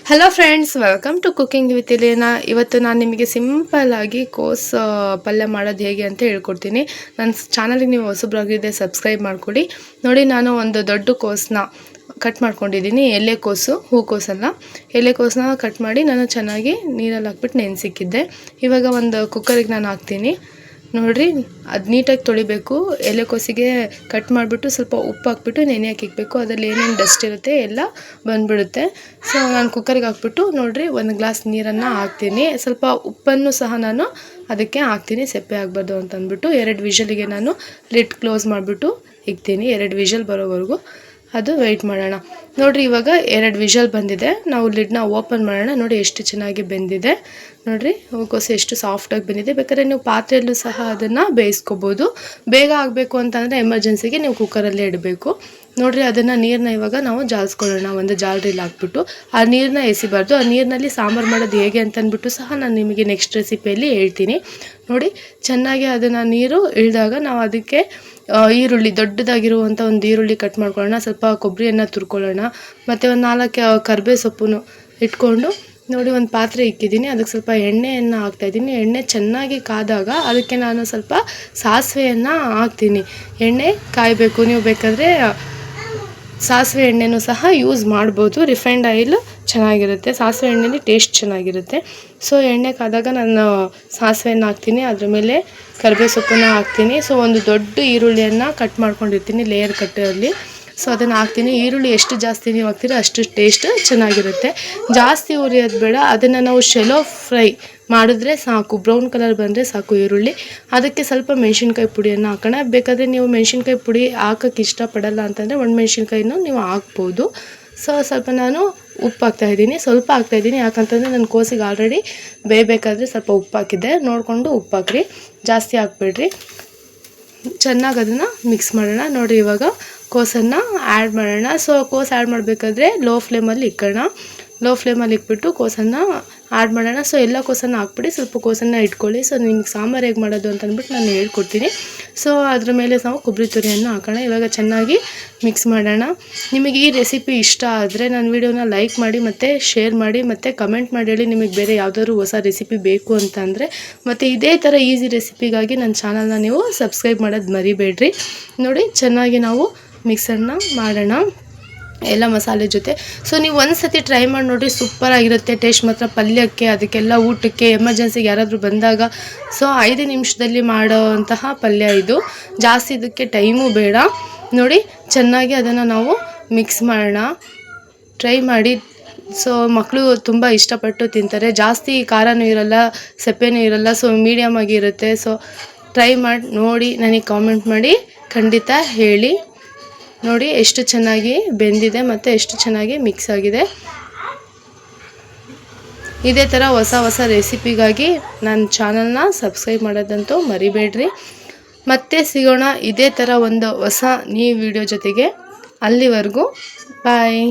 Hello friends, welcome to cooking with Elena. ಇವತ್ತು ನಾನು ನಿಮಗೆ ಸಿಂಪಲ್ ಆಗಿ ಕೋಸ್ ಪಲ್ಯ ಮಾಡೋದು ಹೇಗೆ ಅಂತ ಹೇಳ್ಕೊಡ್ತೀನಿ. ನನ್ನ ಚಾನಲ್ಗೆ ನೀವು ಹೊಸಬ್ರಾಗಿದ್ದರೆ ಸಬ್ಸ್ಕ್ರೈಬ್ ಮಾಡ್ಕೊಳ್ಳಿ. ನೋಡಿ, ನಾನು ಒಂದು ದೊಡ್ಡ ಕೋಸನ್ನ ಕಟ್ ಮಾಡ್ಕೊಂಡಿದ್ದೀನಿ. ಎಲೆಕೋಸು, ಹೂಕೋಸಲ್ಲ, ಎಲೆಕೋಸನ್ನ ಕಟ್ ಮಾಡಿ ನಾನು ಚೆನ್ನಾಗಿ ನೀರಲ್ಲಿ ಹಾಕ್ಬಿಟ್ಟು ನೆನೆಸಿಕ್ಕಿದ್ದೆ. ಇವಾಗ ಒಂದು ಕುಕ್ಕರಿಗೆ ನಾನು ಹಾಕ್ತೀನಿ. ನೋಡಿರಿ, ಅದು ನೀಟಾಗಿ ತೊಳಿಬೇಕು. ಎಲೆಕೋಸಿಗೆ ಕಟ್ ಮಾಡಿಬಿಟ್ಟು ಸ್ವಲ್ಪ ಉಪ್ಪು ಹಾಕ್ಬಿಟ್ಟು ನೆನೆಯಕ್ಕೆ ಇಕ್ಬೇಕು. ಅದರಲ್ಲಿ ಏನೇನು ಡಸ್ಟ್ ಇರುತ್ತೆ ಎಲ್ಲ ಬಂದುಬಿಡುತ್ತೆ. ಸೊ ನಾನು ಕುಕ್ಕರ್ಗೆ ಹಾಕ್ಬಿಟ್ಟು ನೋಡಿರಿ, ಒಂದು ಗ್ಲಾಸ್ ನೀರನ್ನು ಹಾಕ್ತೀನಿ. ಸ್ವಲ್ಪ ಉಪ್ಪನ್ನು ಸಹ ನಾನು ಅದಕ್ಕೆ ಹಾಕ್ತೀನಿ, ಸೆಪ್ಪೆ ಆಗಬಾರ್ದು ಅಂತ ಅಂದ್ಬಿಟ್ಟು. 2 ವಿಷಲಿಗೆ ನಾನು ಲಿಡ್ ಕ್ಲೋಸ್ ಮಾಡಿಬಿಟ್ಟು ಇಕ್ತೀನಿ. 2 ವಿಷಲ್ ಬರೋವರೆಗೂ ಅದು ವೆಯ್ಟ್ ಮಾಡೋಣ. ನೋಡಿರಿ, ಇವಾಗ 2 ವಿಷಲ್ ಬಂದಿದೆ. ನಾವು ಲಿಡ್ನ ಓಪನ್ ಮಾಡೋಣ. ನೋಡಿ ಎಷ್ಟು ಚೆನ್ನಾಗಿ ಬೆಂದಿದೆ. ನೋಡಿರಿ, ಹೂಕೋಸು ಎಷ್ಟು ಸಾಫ್ಟಾಗಿ ಬಂದಿದೆ. ಬೇಕಾದ್ರೆ ನೀವು ಪಾತ್ರೆಯಲ್ಲೂ ಸಹ ಅದನ್ನು ಬೇಯಿಸ್ಕೋಬೋದು. ಬೇಗ ಆಗಬೇಕು ಅಂತಂದರೆ ಎಮರ್ಜೆನ್ಸಿಗೆ ನೀವು ಕುಕ್ಕರಲ್ಲೇ ಇಡಬೇಕು. ನೋಡಿರಿ, ಅದನ್ನು ನೀರನ್ನ ಇವಾಗ ನಾವು ಜಾಲಿಸ್ಕೊಳ್ಳೋಣ. ಒಂದು ಜಾಲರಿಲಿ ಹಾಕ್ಬಿಟ್ಟು ಆ ನೀರನ್ನ ಎಸಿಬಾರ್ದು. ಆ ನೀರಿನಲ್ಲಿ ಸಾಂಬಾರು ಮಾಡೋದು ಹೇಗೆ ಅಂತಂದ್ಬಿಟ್ಟು ಸಹ ನಾನು ನಿಮಗೆ ನೆಕ್ಸ್ಟ್ ರೆಸಿಪಿಯಲ್ಲಿ ಹೇಳ್ತೀನಿ. ನೋಡಿ, ಚೆನ್ನಾಗಿ ಅದನ್ನು ನೀರು ಇಳಿದಾಗ ನಾವು ಅದಕ್ಕೆ ಈರುಳ್ಳಿ, ದೊಡ್ಡದಾಗಿರುವಂಥ ಒಂದು ಈರುಳ್ಳಿ ಕಟ್ ಮಾಡ್ಕೊಳ್ಳೋಣ. ಸ್ವಲ್ಪ ಕೊಬ್ಬರಿಯನ್ನು ತುರ್ಕೊಳ್ಳೋಣ. ಮತ್ತು ಒಂದು 4 ಕರಿಬೇವು ಸೊಪ್ಪನ್ನು ಇಟ್ಕೊಂಡು ನೋಡಿ ಒಂದು ಪಾತ್ರೆ ಇಕ್ಕಿದ್ದೀನಿ. ಅದಕ್ಕೆ ಸ್ವಲ್ಪ ಎಣ್ಣೆಯನ್ನು ಹಾಕ್ತಾಯಿದ್ದೀನಿ. ಎಣ್ಣೆ ಚೆನ್ನಾಗಿ ಕಾದಾಗ ಅದಕ್ಕೆ ನಾನು ಸ್ವಲ್ಪ ಸಾಸಿವೆಯನ್ನು ಹಾಕ್ತೀನಿ. ಎಣ್ಣೆ ಕಾಯಬೇಕು. ನೀವು ಬೇಕಾದರೆ ಸಾಸಿವೆ ಎಣ್ಣೆನೂ ಸಹ ಯೂಸ್ ಮಾಡ್ಬೋದು. ರಿಫೈಂಡ್ ಆಯಿಲ್ ಚೆನ್ನಾಗಿರುತ್ತೆ, ಸಾಸಿವೆ ಎಣ್ಣೆಲಿ ಟೇಸ್ಟ್ ಚೆನ್ನಾಗಿರುತ್ತೆ. ಸೊ ಎಣ್ಣೆ ಕಾದಾಗ ನಾನು ಸಾಸಿವೆಯನ್ನು ಹಾಕ್ತೀನಿ. ಅದ್ರ ಮೇಲೆ ಕರಿಬೇವು ಸೊಪ್ಪನ್ನು ಹಾಕ್ತೀನಿ. ಸೊ ಒಂದು ದೊಡ್ಡ ಈರುಳ್ಳಿಯನ್ನು ಕಟ್ ಮಾಡ್ಕೊಂಡಿರ್ತೀನಿ, ಲೇಯರ್ ಕಟ್ಟಲ್ಲಿ. ಸೊ ಅದನ್ನು ಹಾಕ್ತೀನಿ. ಈರುಳ್ಳಿ ಎಷ್ಟು ಜಾಸ್ತಿ ನೀವು ಹಾಕ್ತೀರೋ ಅಷ್ಟು ಟೇಸ್ಟ್ ಚೆನ್ನಾಗಿರುತ್ತೆ. ಜಾಸ್ತಿ ಉರಿಯೋದು ಬೇಡ. ಅದನ್ನು ನಾವು ಶೆಲೋ ಫ್ರೈ ಮಾಡಿದ್ರೆ ಸಾಕು, ಬ್ರೌನ್ ಕಲರ್ ಬಂದರೆ ಸಾಕು ಈರುಳ್ಳಿ. ಅದಕ್ಕೆ ಸ್ವಲ್ಪ ಮೆಣಸಿನ್ಕಾಯಿ ಪುಡಿಯನ್ನು ಹಾಕೋಣ. ಬೇಕಾದರೆ ನೀವು ಮೆಣಸಿನ್ಕಾಯಿ ಪುಡಿ ಹಾಕೋಕ್ಕೆ ಇಷ್ಟಪಡಲ್ಲ ಅಂತಂದರೆ ಒಣಮೆಣ್ಸಿನ್ಕಾಯಿನೂ ನೀವು ಹಾಕ್ಬೋದು. ಸೊ ಸ್ವಲ್ಪ ನಾನು ಉಪ್ಪು ಹಾಕ್ತಾಯಿದ್ದೀನಿ, ಸ್ವಲ್ಪ ಹಾಕ್ತಾಯಿದ್ದೀನಿ. ಯಾಕಂತಂದರೆ ನನ್ನ ಕೋಸಿಗೆ ಆಲ್ರೆಡಿ ಬೇಯಬೇಕಾದ್ರೆ ಸ್ವಲ್ಪ ಉಪ್ಪು ಹಾಕಿದ್ದೆ. ನೋಡಿಕೊಂಡು ಉಪ್ಪು ಹಾಕ್ರಿ, ಜಾಸ್ತಿ ಹಾಕ್ಬೇಡ್ರಿ. ಚೆನ್ನಾಗಿ ಅದನ್ನು ಮಿಕ್ಸ್ ಮಾಡೋಣ. ನೋಡಿ, ಇವಾಗ ಕೋಸನ್ನು ಆ್ಯಡ್ ಮಾಡೋಣ. ಸೊ ಕೋಸು ಆ್ಯಡ್ ಮಾಡಬೇಕಾದ್ರೆ ಲೋ ಫ್ಲೇಮಲ್ಲಿ ಇಕ್ಕೋಣ. ಲೋ ಫ್ಲೇಮಲ್ಲಿ ಇಕ್ಬಿಟ್ಟು ಕೋಸನ್ನು ಆ್ಯಡ್ ಮಾಡೋಣ. ಸೊ ಎಲ್ಲ ಕೋಸನ್ನು ಹಾಕ್ಬಿಡಿ, ಸ್ವಲ್ಪ ಕೋಸನ್ನು ಇಟ್ಕೊಳ್ಳಿ. ಸೊ ನಿಮಗೆ ಸಾಂಬಾರು ಹೇಗೆ ಮಾಡೋದು ಅಂತ ಅಂದ್ಬಿಟ್ಟು ನಾನು ಹೇಳ್ಕೊಡ್ತೀನಿ. ಸೊ ಅದ್ರ ಮೇಲೆ ನಾವು ಕೊಬ್ಬರಿ ತುರಿಯನ್ನು ಹಾಕೋಣ. ಇವಾಗ ಚೆನ್ನಾಗಿ ಮಿಕ್ಸ್ ಮಾಡೋಣ. ನಿಮಗೆ ಈ ರೆಸಿಪಿ ಇಷ್ಟ ಆದರೆ ನನ್ನ ವಿಡಿಯೋನ ಲೈಕ್ ಮಾಡಿ ಮತ್ತು ಶೇರ್ ಮಾಡಿ ಮತ್ತು ಕಮೆಂಟ್ ಮಾಡಿ ಹೇಳಿ ನಿಮಗೆ ಬೇರೆ ಯಾವುದಾದ್ರು ಹೊಸ ರೆಸಿಪಿ ಬೇಕು ಅಂತ ಅಂದರೆ. ಮತ್ತು ಇದೇ ಥರ ಈಸಿ ರೆಸಿಪಿಗಾಗಿ ನನ್ನ ಚಾನಲ್ನ ನೀವು ಸಬ್ಸ್ಕ್ರೈಬ್ ಮಾಡೋದು ಮರಿಬೇಡ್ರಿ. ನೋಡಿ, ಚೆನ್ನಾಗಿ ನಾವು ಮಿಕ್ಸನ್ನು ಮಾಡೋಣ ಎಲ್ಲ ಮಸಾಲೆ ಜೊತೆ. ಸೊ ನೀವು ಒಂದು ಸತಿ ಟ್ರೈ ಮಾಡಿ ನೋಡಿರಿ, ಸೂಪರಾಗಿರುತ್ತೆ. ಟೇಸ್ಟ್ ಮಾತ್ರ ಪಲ್ಯಕ್ಕೆ, ಅದಕ್ಕೆಲ್ಲ ಊಟಕ್ಕೆ, ಎಮರ್ಜೆನ್ಸಿಗೆ ಯಾರಾದರೂ ಬಂದಾಗ. ಸೊ 5 ನಿಮಿಷದಲ್ಲಿ ಮಾಡೋವಂತಹ ಪಲ್ಯ ಇದು. ಜಾಸ್ತಿ ಇದಕ್ಕೆ ಟೈಮು ಬೇಡ. ನೋಡಿ, ಚೆನ್ನಾಗಿ ಅದನ್ನು ನಾವು ಮಿಕ್ಸ್ ಮಾಡೋಣ. ಟ್ರೈ ಮಾಡಿ. ಸೊ ಮಕ್ಕಳು ತುಂಬ ಇಷ್ಟಪಟ್ಟು ತಿಂತಾರೆ. ಜಾಸ್ತಿ ಖಾರನೂ ಇರಲ್ಲ, ಸಪ್ಪೆನೂ ಇರಲ್ಲ. ಸೊ ಮೀಡಿಯಮ್ ಆಗಿರುತ್ತೆ. ಸೊ ಟ್ರೈ ಮಾಡಿ ನೋಡಿ, ನನಗೆ ಕಾಮೆಂಟ್ ಮಾಡಿ ಖಂಡಿತ ಹೇಳಿ. ನೋಡಿ ಎಷ್ಟು ಚೆನ್ನಾಗಿ ಬೆಂದಿದೆ ಮತ್ತು ಎಷ್ಟು ಚೆನ್ನಾಗಿ ಮಿಕ್ಸ್ ಆಗಿದೆ. ಇದೇ ಥರ ಹೊಸ ರೆಸಿಪಿಗಾಗಿ ನನ್ನ ಚಾನಲ್ನ ಸಬ್ಸ್ಕ್ರೈಬ್ ಮಾಡೋದಂತೂ ಮರಿಬೇಡ್ರಿ. ಮತ್ತೆ ಸಿಗೋಣ ಇದೇ ಥರ ಒಂದು ಹೊಸ ನ್ಯೂ ವಿಡಿಯೋ ಜೊತೆಗೆ. ಅಲ್ಲಿವರೆಗೂ ಬಾಯ್.